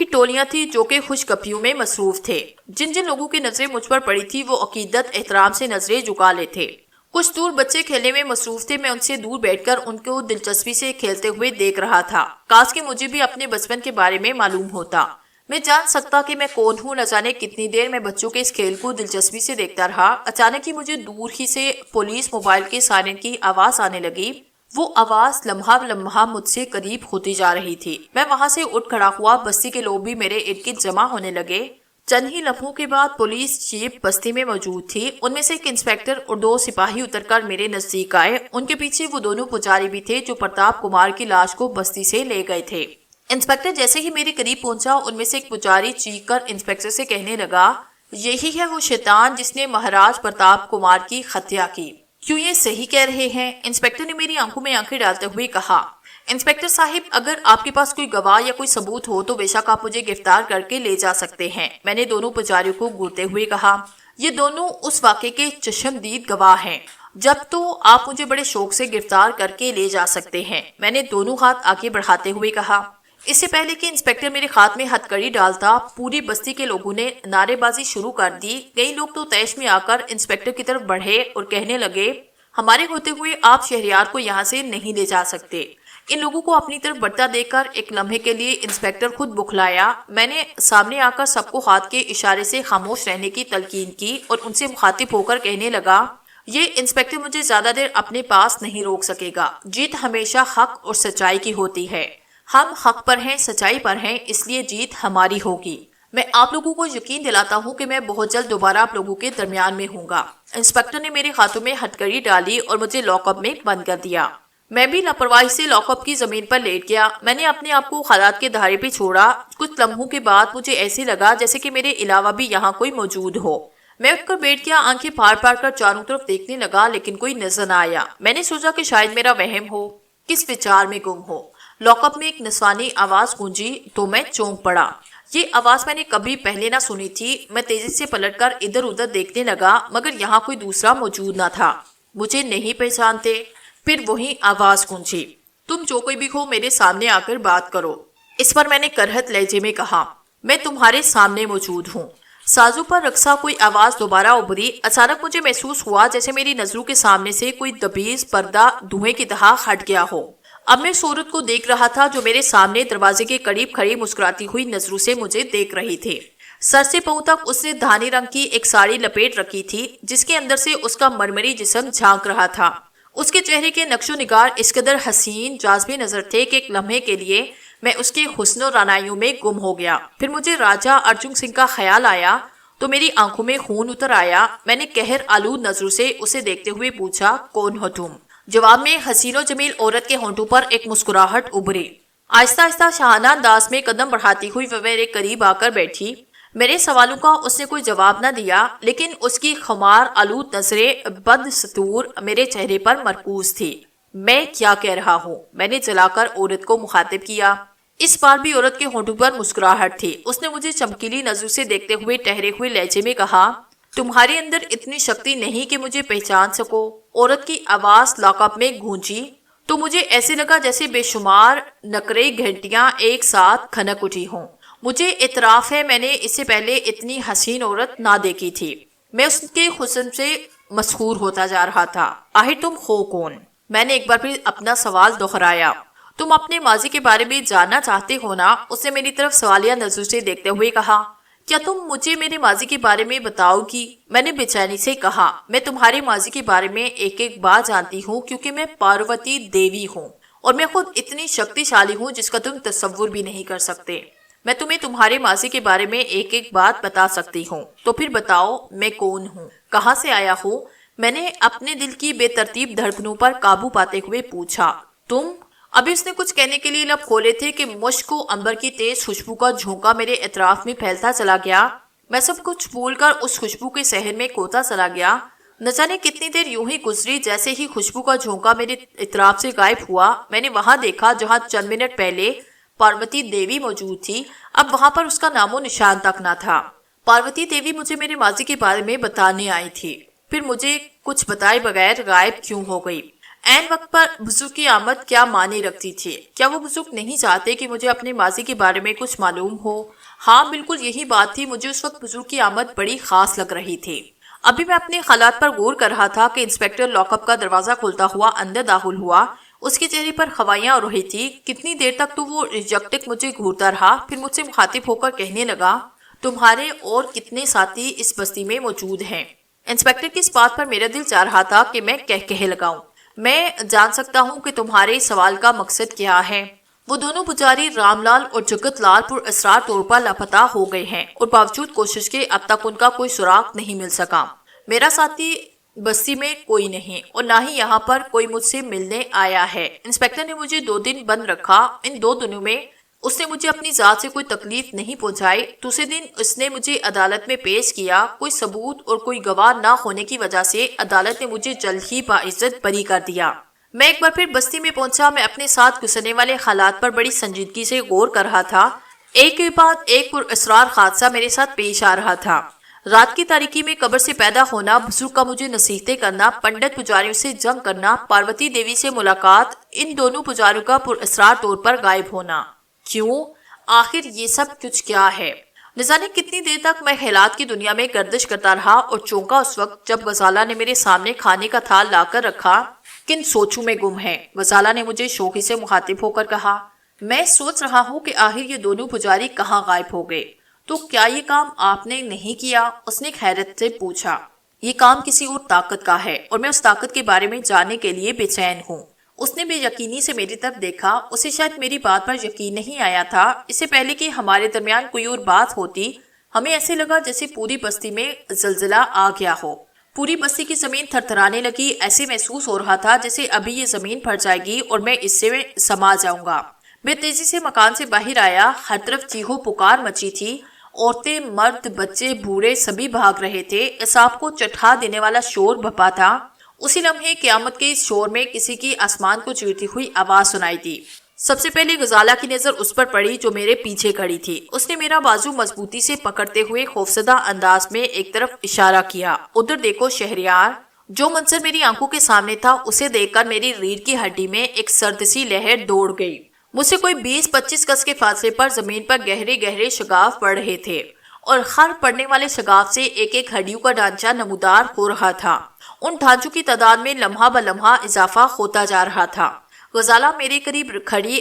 ٹولیاں تھی جو کہ خوش گپیوں میں مصروف تھے۔ جن جن لوگوں کی نظریں مجھ پر پڑی تھی وہ عقیدت احترام سے نظریں جھکا لیتے۔ کچھ دور بچے کھیلنے میں مصروف تھے، میں ان سے دور بیٹھ کر ان کو دلچسپی سے کھیلتے ہوئے دیکھ رہا تھا۔ کاش کہ مجھے بھی اپنے بچپن کے بارے میں معلوم ہوتا، میں جان سکتا کہ میں کون ہوں۔ نہ جانے کتنی دیر میں بچوں کے اس کھیل کو دلچسپی سے دیکھتا رہا۔ اچانک ہی مجھے دور ہی سے پولیس موبائل کے سائرن کی آواز آنے لگی۔ وہ آواز لمحہ لمحہ مجھ سے قریب ہوتی جا رہی تھی۔ میں وہاں سے اٹھ کھڑا ہوا۔ بستی کے لوگ بھی میرے ارد گرد جمع ہونے لگے۔ چند ہی لمحوں کے بعد پولیس جیپ بستی میں موجود تھی۔ ان میں سے ایک انسپیکٹر اور 2 سپاہی اتر کر میرے نزدیک آئے۔ ان کے پیچھے وہ دونوں پجاری بھی تھے جو پرتاپ کمار کی لاش کو بستی سے لے گئے تھے۔ انسپیکٹر جیسے ہی میرے قریب پہنچا، ان میں سے ایک پجاری چیخ کر انسپیکٹر سے کہنے لگا، یہی ہے وہ شیطان جس نے مہاراج پرتاپ کمار کی ہتیا کی۔ کیوں یہ صحیح کہہ رہے ہیں؟ انسپیکٹر نے میری آنکھوں میں آنکھیں ڈالتے ہوئے کہا۔ انسپیکٹر صاحب، اگر آپ کے پاس کوئی گواہ یا کوئی ثبوت ہو تو بے شک آپ مجھے گرفتار کر کے لے جا سکتے ہیں، میں نے دونوں پجاریوں کو گھورتے ہوئے کہا۔ یہ دونوں اس واقعے کے چشمدید گواہ ہیں، جب تو آپ مجھے بڑے شوق سے گرفتار کر کے لے جا سکتے ہیں، میں نے دونوں ہاتھ آگے بڑھاتے ہوئے کہا۔ اس سے پہلے کہ انسپیکٹر میرے ہاتھ میں ہتھ کڑی ڈالتا، پوری بستی کے لوگوں نے نعرے بازی شروع کر دی۔ کئی لوگ تو طیش میں آ کر انسپیکٹر کی طرف بڑھے اور کہنے لگے، ہمارے ہوتے ہوئے آپ شہریار کو یہاں سے نہیں لے جا سکتے۔ ان لوگوں کو اپنی طرف بڑھتا دیکھ کر ایک لمحے کے لیے انسپیکٹر خود بکھلایا۔ میں نے سامنے آ کر سب کو ہاتھ کے اشارے سے خاموش رہنے کی تلقین کی اور ان سے مخاطب ہو کر کہنے لگا، یہ انسپیکٹر مجھے زیادہ دیر اپنے پاس نہیں روک سکے گا۔ جیت ہمیشہ حق اور سچائی کی ہوتی ہے۔ ہم حق پر ہیں، سچائی پر ہیں، اس لیے جیت ہماری ہوگی۔ میں آپ لوگوں کو یقین دلاتا ہوں کہ میں بہت جلد دوبارہ آپ لوگوں کے درمیان میں ہوں گا۔ انسپیکٹر نے میرے ہاتھوں میں ہتھکڑی ڈالی اور مجھے لاک اپ میں بند کر دیا۔ میں بھی لاپرواہی سے لاک اپ کی زمین پر لیٹ گیا۔ میں نے اپنے آپ کو حالات کے دھارے پہ چھوڑا۔ کچھ لمحوں کے بعد مجھے ایسے لگا جیسے کہ میرے علاوہ بھی یہاں کوئی موجود ہو۔ میں اٹھ کر بیٹھ گیا، آنکھیں پھاڑ پھاڑ کر چاروں طرف دیکھنے لگا، لیکن کوئی نظر نہ آیا۔ میں نے سوچا کہ شاید میرا وہم ہو، کس وچار میں گم ہو۔ لاک اپ میں ایک نسوانی آواز گونجی تو میں چونک پڑا۔ یہ آواز میں نے کبھی پہلے نہ سنی تھی۔ میں تیزی سے پلٹ کر ادھر ادھر دیکھنے لگا مگر یہاں کوئی دوسرا موجود نہ تھا۔ مجھے نہیں پہچانتے؟ پھر وہی آواز گونجی، تم جو کوئی بھی ہو میرے سامنے آ کر بات کرو۔ اس پر میں نے کرہت لہجے میں کہا، میں تمہارے سامنے موجود ہوں۔ سازو پر رقصہ کوئی آواز دوبارہ ابھری۔ اچانک مجھے محسوس ہوا جیسے میری نظروں کے سامنے سے کوئی دبیز پردہ دھوئیں کی طرح ہٹ گیا ہو۔ اب میں اس عورت کو دیکھ رہا تھا جو میرے سامنے دروازے کے قریب کھڑی مسکراتی ہوئی نظروں سے مجھے دیکھ رہی تھی۔ سر سے پاؤں تک اس نے دھانی رنگ کی ایک ساڑی لپیٹ رکھی تھی جس کے اندر سے اس کا مرمری جسم جھانک رہا تھا۔ اس کے چہرے کے نقش و نگار اس قدر حسین جاذبے نظر تھے کہ ایک لمحے کے لیے میں اس کے حسن و رعنائیوں میں گم ہو گیا۔ پھر مجھے راجہ ارجن سنگھ کا خیال آیا تو میری آنکھوں میں خون اتر آیا۔ میں نے قہر آلود نظروں سے اسے دیکھتے ہوئے پوچھا، کون ہو تم؟ جواب میں حسین و جمیل عورت کے ہونٹوں پر ایک مسکراہٹ ابھری۔ آہستہ آہستہ شاہانہ انداز میں قدم بڑھاتی ہوئی وہ میرے قریب آ کر بیٹھی۔ میرے سوالوں کا اس نے کوئی جواب نہ دیا لیکن اس کی خمار آلود نظریں بدستور میرے چہرے پر مرکوز تھی۔ میں کیا کہہ رہا ہوں؟ میں نے جلا کر عورت کو مخاطب کیا۔ اس بار بھی عورت کے ہونٹوں پر مسکراہٹ تھی۔ اس نے مجھے چمکیلی نظروں سے دیکھتے ہوئے ٹہرے ہوئے لہجے میں کہا، تمہارے اندر اتنی شکتی نہیں کہ مجھے پہچان سکو۔ عورت کی آواز لاک اپ میں گونجی تو مجھے ایسے لگا جیسے بے شمار نکرئی گھنٹیاں ایک ساتھ کھنک اٹھی ہوں۔ مجھے اعتراف ہے میں نے اس سے پہلے اتنی حسین عورت نہ دیکھی تھی۔ میں اس کے حسن سے مسحور ہوتا جا رہا تھا۔ آخر تم ہو کون؟ میں نے ایک بار پھر اپنا سوال دہرایا۔ تم اپنے ماضی کے بارے میں جاننا چاہتے ہو نا؟ اس نے میری طرف سوالیہ نظر سے دیکھتے ہوئے کہا، کیا تم مجھے میرے ماضی کے بارے میں بتاؤ گی؟ میں نے بے چینی سے کہا، میں تمہارے ماضی کے بارے میں ایک ایک بات جانتی ہوں کیونکہ میں پاروتی دیوی ہوں اور میں خود اتنی شکتی شالی ہوں جس کا تم تصور بھی نہیں کر سکتے۔ میں تمہیں تمہارے ماضی کے بارے میں ایک ایک بات بتا سکتی ہوں۔ تو پھر بتاؤ میں کون ہوں؟ کہاں سے آیا ہوں؟ میں نے اپنے دل کی بے ترتیب دھڑکنوں پر قابو پاتے ہوئے پوچھا۔ تم؟ ابھی اس نے کچھ کہنے کے لیے لب کھولے تھے کہ مشک و عنبر کی تیز خوشبو کا جھونکا میرے اطراف میں پھیلتا چلا گیا۔ میں سب کچھ بھول کر اس خوشبو کے صحن میں کھوتا چلا گیا۔ نہ جانے کتنی دیر یوں ہی گزری، جیسے ہی خوشبو کا جھونکا میرے اطراف سے غائب ہوا میں نے وہاں دیکھا جہاں چند منٹ پہلے پاروتی دیوی موجود تھی، اب وہاں پر اس کا نام و نشان تک نہ تھا۔ پاروتی دیوی مجھے میرے ماضی کے بارے میں بتانے آئی تھی، پھر مجھے کچھ بتائے بغیر غائب کیوں ہو گئی؟ عین وقت پر بزرگ کی آمد کیا معنی رکھتی تھی؟ کیا وہ بزرگ نہیں چاہتے کہ مجھے اپنے ماضی کے بارے میں کچھ معلوم ہو؟ ہاں بالکل یہی بات تھی۔ مجھے اس وقت بزرگ کی آمد بڑی خاص لگ رہی تھی۔ ابھی میں اپنے حالات پر غور کر رہا تھا کہ انسپیکٹر لاک اپ کا دروازہ کھولتا ہوا اندر داخل ہوا۔ اس کے چہرے پر خوائیاں اڑ رہی تھی۔ کتنی دیر تک تو وہ یکٹک مجھے گھورتا رہا، پھر مجھ سے مخاطب ہو کر کہنے لگا، تمہارے اور کتنے ساتھی اس بستی میں موجود ہیں؟ انسپیکٹر کی اس بات پر میرا دل چاہ رہا تھا کہ میں کہہ لگاؤں، میں جان سکتا ہوں کہ تمہارے سوال کا مقصد کیا ہے؟ وہ دونوں پجاری رام لال اور جگت لال پر اسرار طور پر لاپتہ ہو گئے ہیں اور باوجود کوشش کے اب تک ان کا کوئی سراغ نہیں مل سکا۔ میرا ساتھی بستی میں کوئی نہیں اور نہ ہی یہاں پر کوئی مجھ سے ملنے آیا ہے۔ انسپیکٹر نے مجھے 2 دن بند رکھا۔ ان 2 دنوں میں اس نے مجھے اپنی ذات سے کوئی تکلیف نہیں پہنچائی۔ دوسرے دن اس نے مجھے عدالت میں پیش کیا۔ کوئی ثبوت اور کوئی گواہ نہ ہونے کی وجہ سے عدالت نے مجھے جلد ہی باعزت بری کر دیا۔ میں ایک بار پھر بستی میں پہنچا۔ میں اپنے ساتھ گزرنے والے حالات پر بڑی سنجیدگی سے غور کر رہا تھا۔ ایک کے بعد ایک پراسرار حادثہ میرے ساتھ پیش آ رہا تھا۔ رات کی تاریکی میں قبر سے پیدا ہونا، بزرگ کا مجھے نصیحتیں کرنا، پنڈت پجاریوں سے جنگ کرنا، پاروتی دیوی سے ملاقات، ان دونوں پجاریوں کا پراسرار طور پر غائب ہونا۔ کیوں؟ آخر یہ سب کچھ کیا ہے؟ نہ جانے کتنی دیر تک میں خیالات کی دنیا میں گردش کرتا رہا اور چونکا اس وقت جب غزالہ نے میرے سامنے کھانے کا تھال لا کر رکھا۔ کن سوچوں میں گم ہے؟ غزالہ نے مجھے شوخی سے مخاطب ہو کر کہا، میں سوچ رہا ہوں کہ آخر یہ دونوں پجاری کہاں غائب ہو گئے۔ تو کیا یہ کام آپ نے نہیں کیا؟ اس نے حیرت سے پوچھا۔ یہ کام کسی اور طاقت کا ہے اور میں اس طاقت کے بارے میں جاننے کے لیے بے چین ہوں۔ اس نے بے یقینی سے میری طرف دیکھا۔ اسے شاید میری بات پر یقین نہیں آیا تھا۔ اس سے پہلے کہ ہمارے درمیان کوئی اور بات ہوتی، ہمیں ایسے لگا جیسے پوری بستی میں زلزلہ آ گیا ہو۔ پوری بستی کی زمین تھر تھرانے لگی۔ ایسے محسوس ہو رہا تھا جیسے ابھی یہ زمین پھٹ جائے گی اور میں اس سے سما جاؤں گا۔ میں تیزی سے مکان سے باہر آیا۔ ہر طرف چیخو پکار مچی تھی۔ عورتیں، مرد، بچے، بوڑھے سبھی بھاگ رہے تھے۔ اعصاب کو چٹھا دینے والا شور بھپا تھا۔ اسی لمحے قیامت کے اس شور میں کسی کی آسمان کو چیرتی ہوئی آواز سنائی دی، سب سے پہلے غزالہ کی نظر اس پر پڑی جو میرے پیچھے کھڑی تھی۔ اس نے میرا بازو مضبوطی سے پکڑتے ہوئے خوفزدہ انداز میں ایک طرف اشارہ کیا۔ ادھر دیکھو شہریار۔ جو منظر میری آنکھوں کے سامنے تھا اسے دیکھ کر میری ریڑھ کی ہڈی میں ایک سرد سی لہر دوڑ گئی۔ مجھ سے کوئی 20-25 گز کے فاصلے پر زمین پر گہرے گہرے شگاف پڑ رہے تھے اور ہر پڑنے والے شگاف سے ایک ایک ہڈیوں کا ڈھانچہ نمودار ہو رہا تھا۔ ان ڈھانچوں کی تعداد میں لمحہ بلمحہ اضافہ ہوتا جا رہا تھا۔ غزالہ میرے قریب کھڑی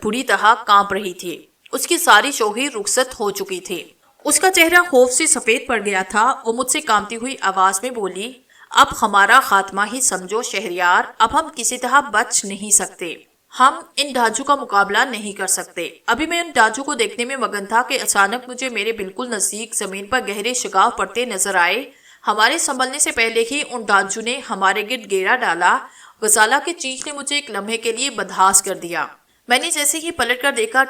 بری طرح کانپ رہی تھی۔ اس کی ساری شوخی رخصت ہو چکی تھی۔ اس کا چہرہ خوف سے سفید پڑ گیا تھا۔ وہ مجھ سے کانپتی ہوئی آواز میں بولی، اب ہمارا خاتمہ ہی سمجھو شہریار، اب ہم کسی طرح بچ نہیں سکتے، ہم ان ڈھانچوں کا مقابلہ نہیں کر سکتے۔ ابھی میں ان ڈھانچوں کو دیکھنے میں مگن تھا کہ اچانک مجھے میرے بالکل نزدیک زمین پر گہرے شگاف پڑتے نظر آئے۔ ہمارے سنبھلنے سے پہلے ہی ان ڈھانچوں نے ہمارے گرد گھیرا ڈالا۔ غزالہ کی چیخ نے مجھے ایک لمحے کے لیے بدحاس کر دیا۔ میں نے جیسے ہی پلٹ کر دیکھا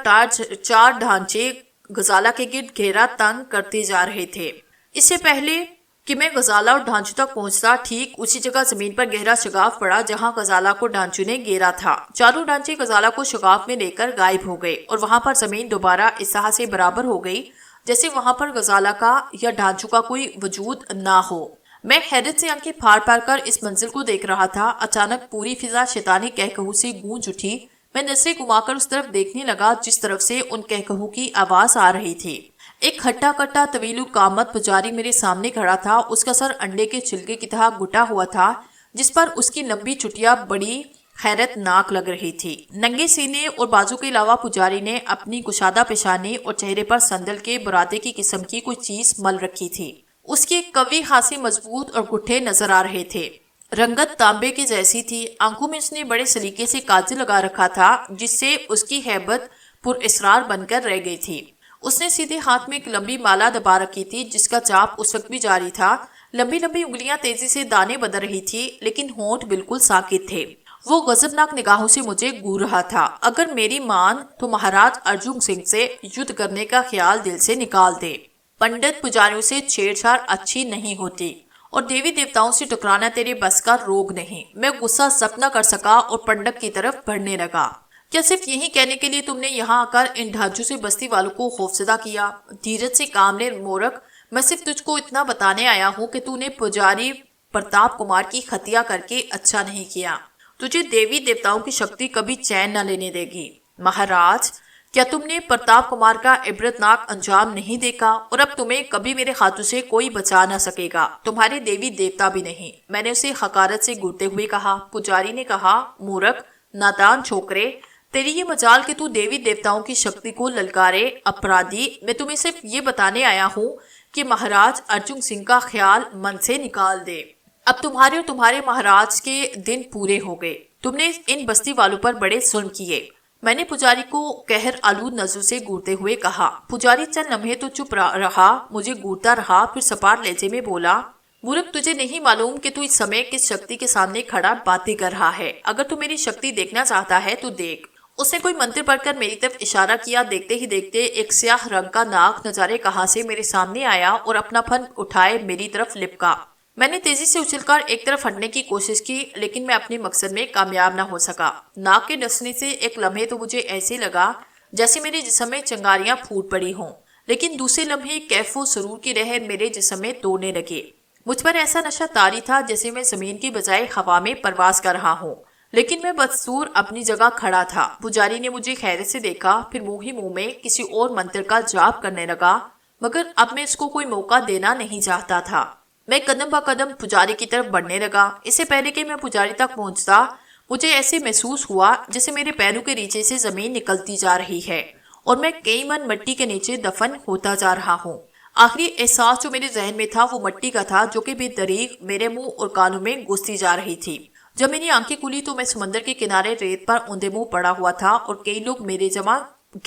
4 ڈھانچے غزالہ کے گرد گھیرا تنگ کرتے جا رہے تھے۔ اس سے پہلے کہ میں غزالہ اور ڈھانچوں تک پہنچتا، ٹھیک اسی جگہ زمین پر گہرا شگاف پڑا جہاں غزالہ کو ڈھانچوں نے گھیرا تھا۔ چاروں ڈھانچے غزالہ کو شگاف میں لے کر غائب ہو گئے اور وہاں پر زمین دوبارہ اس طرح سے برابر ہو گئی جیسے وہاں پر غزالہ کا یا ڈھانچوں کا کوئی وجود نہ ہو۔ میں حیرت سے آنکھیں پھاڑ پھاڑ کر اس منظر کو دیکھ رہا تھا۔ اچانک پوری فضا شیطانی کہکہوں سے گونج اٹھی۔ میں نظریں گھما کر اس طرف دیکھنے لگا جس طرف سے ان کہکہوں کی آواز آ رہی تھی۔ ایک ہٹا کٹا طویل قامت پجاری میرے سامنے کھڑا تھا۔ اس کا سر انڈے کے چھلکے کی طرح گھٹا ہوا تھا جس پر اس کی لمبی چٹیا بڑی حیرت ناک لگ رہی تھی۔ ننگے سینے اور بازو کے علاوہ پجاری نے اپنی کشادہ پیشانی اور چہرے پر سندل کے برادے کی قسم کی کوئی چیز مل رکھی تھی۔ اس کے قوی ہاتھ مضبوط اور گٹھے نظر آ رہے تھے۔ رنگت تانبے کی جیسی تھی۔ آنکھوں میں اس نے بڑے سلیقے سے کاجل لگا رکھا تھا جس سے اس کی ہیبت پر اسرار بن کر رہ گئی تھی۔ اس نے سیدھے ہاتھ میں ایک لمبی مالا دبا رکھی تھی جس کا چاپ اس وقت بھی جاری تھا۔ لمبی لمبی انگلیاں تیزی سے دانے بدل رہی تھی لیکن ہونٹ بالکل ساکت تھے۔ وہ غضبناک نگاہوں سے مجھے گھور رہا تھا۔ اگر میری مان تو مہاراج ارجن سنگھ سے یدھ کرنے کا خیال دل سے نکال دے۔ پنڈت پجاریوں سے چھیڑ چھاڑ اچھی نہیں ہوتی اور دیوی دیوتاؤں سے ٹکرانا تیرے بس کا روگ نہیں۔ میں غصہ ضبط نہ کر سکا اور پنڈت کی طرف بڑھنے لگا۔ کیا صرف یہی کہنے کے لیے تم نے یہاں آ کر ان ڈھانچوں سے بستی والوں کو خوفزدہ کیا؟ دھیرج سے کام لے مورخ، میں صرف تجھ کو اتنا بتانے آیا ہوں کہ تو نے پجاری پرتاپ کمار کی خطیہ کر کے اچھا نہیں کیا۔ تجھے دیوی دیوتاؤں کی شکتی کبھی چین نہ لینے دے گی۔ مہاراج، کیا تم نے پرتاپ کمار کا عبرتناک انجام نہیں دیکھا؟ اور اب تمہیں کبھی میرے ہاتھوں سے کوئی بچا نہ سکے گا، تمہارے دیوی دیوتا بھی نہیں۔ میں نے اسے حقارت سے گھورتے ہوئے کہا۔ پجاری نے کہا، مورخ، نادان چھوکرے، تیری یہ مجال کہ تو دیوی دیوتاؤں کی شکتی کو للکارے۔ اپرادھی، میں تمہیں صرف یہ بتانے آیا ہوں کہ مہاراج ارجن سنگھ کا خیال من سے نکال دے۔ اب تمہارے اور تمہارے مہاراج کے دن پورے ہو گئے۔ تم نے ان بستی والوں پر بڑے ظلم کیے۔ میں نے پجاری کو قہر آلود نظر سے گھورتے ہوئے کہا۔ پجاری چند لمحے تو چپ رہا، مجھے گھورتا رہا، پھر سپاٹ لہجے میں بولا، مورخ، تجھے نہیں معلوم کہ تو اس سمے کس شکتی کے سامنے کھڑا باتیں کر رہا ہے۔ اگر تو میری شکتی دیکھنا چاہتا ہے تو دیکھ۔ اس نے کوئی منتر پڑھ کر میری طرف اشارہ کیا۔ دیکھتے ہی دیکھتے ایک سیاہ رنگ کا ناگ نہ جانے کہاں سے میرے سامنے آیا اور اپنا پھن اٹھائے میری طرف لپکا۔ میں نے تیزی سے اچھل کر ایک طرف ہٹنے کی کوشش کی لیکن میں اپنے مقصد میں کامیاب نہ ہو سکا۔ ناگ کے ڈسنے سے ایک لمحے تو مجھے ایسے لگا جیسے میرے جسم میں چنگاریاں پھوٹ پڑی ہوں، لیکن دوسرے لمحے کیف و سرور کی لہر میرے جسم میں دوڑنے لگے۔ مجھ پر ایسا نشہ طاری تھا جیسے میں زمین کی بجائے ہوا میں پرواز کر رہا ہوں، لیکن میں بدستور اپنی جگہ کھڑا تھا۔ پجاری نے مجھے حیرت سے دیکھا، پھر منہ ہی منہ میں کسی اور منتر کا جاپ کرنے لگا، مگر اب میں اس کو کوئی موقع دینا نہیں چاہتا تھا۔ میں قدم با قدم پجاری کی طرف بڑھنے لگا۔ اس سے پہلے کہ میں پجاری تک پہنچتا، مجھے ایسے محسوس ہوا جیسے میرے پیروں کے نیچے سے زمین نکلتی جا رہی ہے اور میں کئی من مٹی کے نیچے دفن ہوتا جا رہا ہوں۔ آخری احساس جو میرے ذہن میں تھا وہ مٹی کا تھا جو کہ بے دریغ میرے منہ اور کانوں میں گھستی جا رہی تھی۔ جب میری آنکھیں کھلی تو میں سمندر کے کنارے ریت پر اوندے منہ پڑا ہوا تھا اور کئی لوگ میرے جمع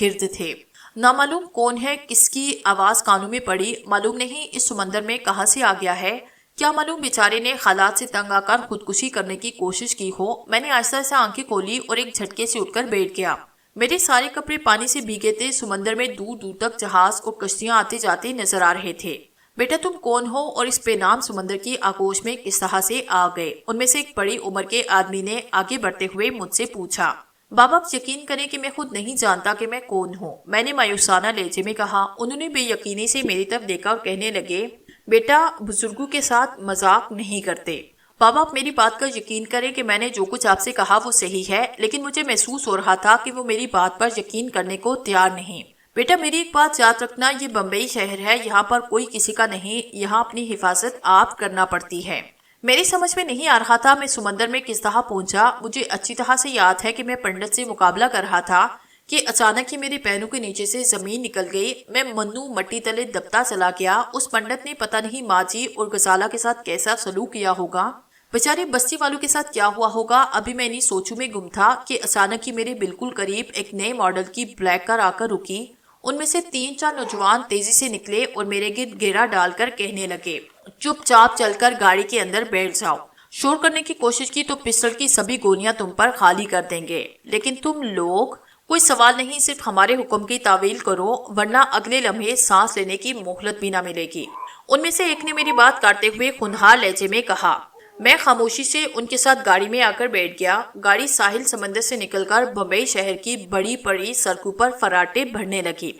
گرد تھے۔ نامعلوم کون ہے، کس کی آواز کانوں میں پڑی، معلوم نہیں اس سمندر میں کہاں سے آ گیا ہے، کیا معلوم بیچارے نے حالات سے تنگ آ کر خودکشی کرنے کی کوشش کی ہو۔ میں نے آہستہ آہستہ آنکھیں کھولی اور ایک جھٹکے سے اٹھ کر بیٹھ گیا۔ میرے سارے کپڑے پانی سے بھیگے تھے۔ سمندر میں دور دور تک جہاز اور کشتیاں آتے جاتے نظر آ رہے تھے۔ بیٹا تم کون ہو اور اس بے نام سمندر کی آغوش میں کس طرح سے آ گئے؟ ان میں سے ایک بڑی عمر کے آدمی نے آگے بڑھتے ہوئے مجھ سے پوچھا۔ بابا آپ یقین کریں کہ میں خود نہیں جانتا کہ میں کون ہوں، میں نے مایوسانہ لہجے میں کہا۔ انہوں نے بے یقینی سے میری طرف دیکھا اور کہنے لگے، بیٹا بزرگوں کے ساتھ مذاق نہیں کرتے۔ بابا آپ میری بات کا یقین کریں کہ میں نے جو کچھ آپ سے کہا وہ صحیح ہے، لیکن مجھے محسوس ہو رہا تھا کہ وہ میری بات پر یقین کرنے کو تیار نہیں۔ بیٹا میری ایک بات یاد رکھنا، یہ بمبئی شہر ہے، یہاں پر کوئی کسی کا نہیں، یہاں اپنی حفاظت آپ کرنا پڑتی ہے۔ میری سمجھ میں نہیں آ رہا تھا میں سمندر میں کس طرح پہنچا۔ مجھے اچھی طرح سے یاد ہے کہ میں پنڈت سے مقابلہ کر رہا تھا کہ اچانک ہی میرے پیروں کے نیچے سے زمین نکل گئی، میں منو مٹی تلے دبتا چلا گیا۔ اس پنڈت نے پتہ نہیں ماں جی اور غزالہ کے ساتھ کیسا سلوک کیا ہوگا، بیچارے بستی والوں کے ساتھ کیا ہوا ہوگا۔ ابھی میں انہیں سوچوں میں گم تھا کہ اچانک ہی میرے بالکل قریب ایک نئے ماڈل کی بلیک کار آ کر رکی۔ ان میں سے 3-4 نوجوان تیزی سے نکلے اور میرے گرد گھیرا ڈال کر کہنے لگے، چپ چاپ چل کر گاڑی کے اندر بیٹھ جاؤ، شور کرنے کی کوشش کی تو پسٹل کی سبھی گولیاں تم پر خالی کر دیں گے، لیکن تم لوگ کوئی سوال نہیں، صرف ہمارے حکم کی تعویل کرو ورنہ اگلے لمحے سانس لینے کی مہلت بھی نہ ملے گی۔ ان میں سے ایک نے میری بات کاٹتے ہوئے خونخوار لہجے میں کہا۔ میں خاموشی سے ان کے ساتھ گاڑی میں آ کر بیٹھ گیا۔ گاڑی ساحل سمندر سے نکل کر بمبئی شہر کی بڑی بڑی سڑکوں پر فراٹے بھرنے لگی۔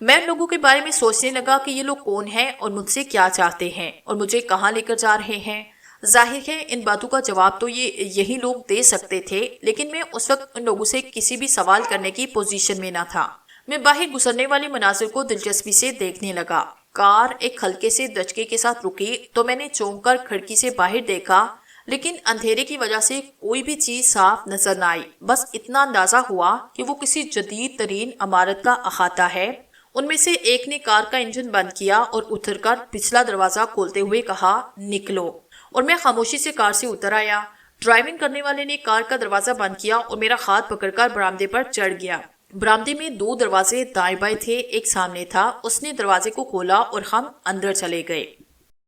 میں ان لوگوں کے بارے میں سوچنے لگا کہ یہ لوگ کون ہیں اور مجھ سے کیا چاہتے ہیں اور مجھے کہاں لے کر جا رہے ہیں۔ ظاہر ہے ان باتوں کا جواب تو یہی لوگ دے سکتے تھے، لیکن میں اس وقت ان لوگوں سے کسی بھی سوال کرنے کی پوزیشن میں نہ تھا۔ میں باہر گزرنے والے مناظر کو دلچسپی سے دیکھنے لگا۔ کار ایک ہلکے سے دھچکے کے ساتھ رکی تو میں نے چونک کر کھڑکی سے باہر دیکھا، لیکن اندھیرے کی وجہ سے کوئی بھی چیز صاف نظر نہ آئی۔ بس اتنا اندازہ ہوا کہ وہ کسی جدید ترین عمارت کا احاطہ ہے۔ ان میں سے ایک نے کار کا انجن بند کیا اور اتر کر پچھلا دروازہ کھولتے ہوئے کہا، نکلو، اور میں خاموشی سے کار سے اتر آیا۔ ڈرائیونگ کرنے والے نے کار کا دروازہ بند کیا اور میرا ہاتھ پکڑ کر برآمدے پر چڑھ گیا۔ برآمدے میں 2 دروازے دائیں بائیں تھے، ایک سامنے تھا۔ اس نے دروازے کو کھولا اور ہم اندر چلے گئے۔